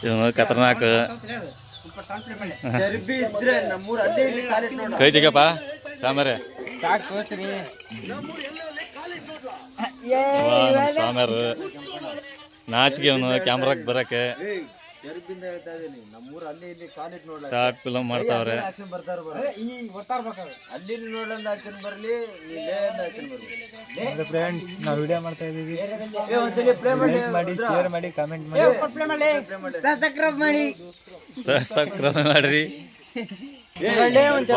ಇವನು ಖತರ್ನಾಕ್ ಕೈ ತೆಗಪ್ಪ ಸಾಮ್ಯಾರ ಸಾಮ್ಯಾರ ನಾಚಿಗೆ ಅವನು ಕ್ಯಾಮ್ರಾಕ್ ಬರಕ್ಕೆ ಶಾರ್ಟ್ ಫಿಲಮ್ ಮಾಡ್ತಾವ್ರೆ. ಫ್ರೆಂಡ್ಸ್ ನಾವು ವಿಡಿಯೋ ಮಾಡ್ತಾ ಇದೀವಿ, ಶೇರ್ ಮಾಡಿ ಕಾಮೆಂಟ್ ಮಾಡಿ ಸಬ್ಸ್ಕ್ರೈಬ್ ಮಾಡ್ರಿ.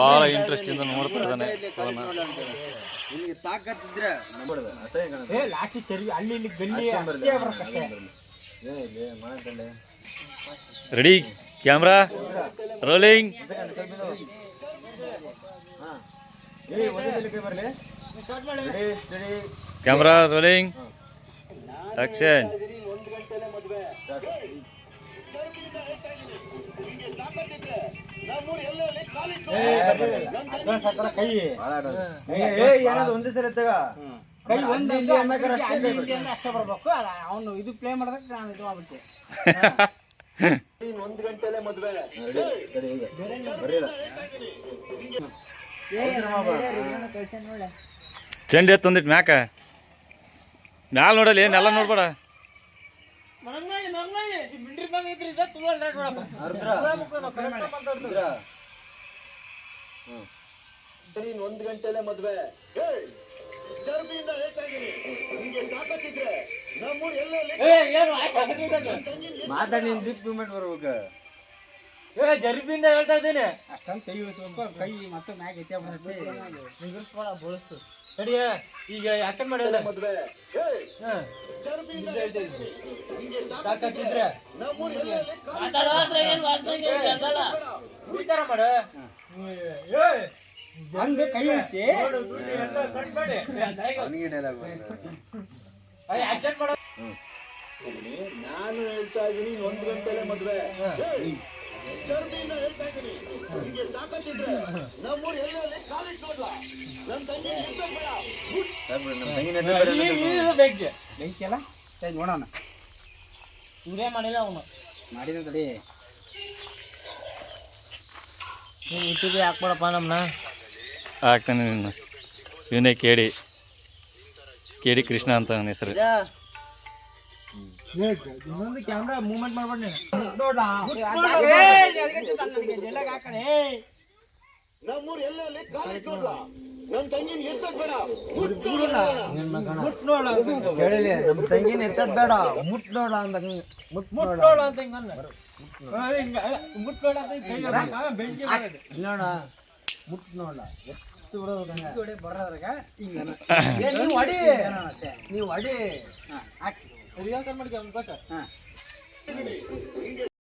ಬಹಳ ಇಂಟ್ರೆಸ್ಟ್ ಇಂದ ನೋಡ್ತಾ ಇದ್ದಾನೆ. Ready camera rolling. Camera rolling action. ಒಂದೇ ಸಲ ಕೈ ಒಂದು ಅಷ್ಟೇ ಬರ್ಬೇಕು. ಅವನು ಇದು ಪ್ಲೇ ಮಾಡೋದಕ್ಕೆ ನಾನು ಇದು ಆಗ್ಬಿಟ್ಟೆ. 1 ಗಂಟೆಲೆ ಮದುವೆ. ಚೆಂಡು ಎತ್ತೊಂದಿಟ್ಟು ಮ್ಯಾಕ ಮ್ಯಾಲ ನೋಡಲಿ ಏನೆಲ್ಲ ನೋಡ್ಬೇಡ. ಒಂದು ಗಂಟೆಲೆ ಮದುವೆ. ಚರ್ಬಿಯಿಂದ ಹೇಳ್ತಾ ಇದೀನಿ, ನಿಂಗೆ ತಾಕತ್ತಿದ್ರೆ ನಮ್ಮೂರು ಮಾತಾಡಿ ದೀಪ್ ಮೂಮೆಂಟ್ ಬರ್ಬೇಕು. ಜರ್ಬಿಯಿಂದ ಹೇಳ್ತಾ ಇದ್ದೇನೆ. ಅಷ್ಟೊಂದು ಕೈ ಇಳಿಸ್ಬೇಕು, ಕೈ ಮತ್ತೆ ಮ್ಯಾಗ ಎತ್ತೆ ಬರುತ್ತೆ. ಬಳಸು ಸರಿ. ಈಗ ಆಕ್ಷನ್ ಮಾಡಿ ಮದುವೆ. ತಾಕತ್ತಿದ್ರೆ ಹಂಗೆ ಕೈ ಇಳಿಸಿ ಆಕ್ಷನ್ ಮಾಡ. ನಾನು ಹೇಳ್ತಾ ಇದೀನಿ 1 ಗಂಟೆಲೆ ಮದುವೆ. ಚರ್ಬಿಯಿಂದ ಹೇಳ್ತಾ ಇದೀನಿ, ನಿಂಗೆ ತಾಕತ್ತಿದ್ರೆ ನಮ್ಮೂರು ಎಲ್ಲೆಲ್ಲಿ ಕಾಲಿಟ್ಟು ನೋಡ್ಲಾ. ನನ್ನ ತಂಗಿ ಬೆಂಕಿ ಅಲ್ಲ ನೋಡೋಣ. ಇವರೇ ಮಾಡಿಲ್ಲ, ಅವನು ಮಾಡಿದ ತಡಿ. ಯೂಟ್ಯೂಬ್ ಹಾಕ್ಬೇಡಪ್ಪ ನಮ್ಮನ್ನ. ಹಾಕ್ತಾನೆ ನಿನ್ನ. ಇವನೇ ಕೇಡಿ ಕೃಷ್ಣ ಅಂತ ನನ್ನ ಹೆಸರು. ಇನ್ನೊಂದು ಕ್ಯಾಮ್ರಾ ಮೂವ್ಮೆಂಟ್ ಮಾಡ್ಬೇಡಿ. ನಮ್ಮೂರು ಎಲ್ಲೆಲ್ಲಿ ಕಾಲಿಟ್ಟು ನೋಡ್ಲಾ. ನನ್ನ ತಂಗಿನ ಎತ್ತದ್ ಬೇಡ, ಕೇಳಿಲಿ, ನಮ್ಮ ತಂಗಿನ ಎತ್ತದ್ ಬೇಡ, ಮುಟ್ ನೋಡ ಅಂತ. ಮುಟ್ ನೋಡ ಅಂತ ಹಿಂಗಲ್ಲ, ಮುಟ್ ನೋಡ ಅಂತ ಬೆಂಕಿ ನೋಡ, ಮುಟ್ ನೋಡ ಎತ್ತು ಬಿಡೋದು ಬರೋದ್ರಾಗ ಹಿಂಗ ನೀವು ಅಡಿ ರಿಯಾಲ್ಸರ್ ಮಾಡಿ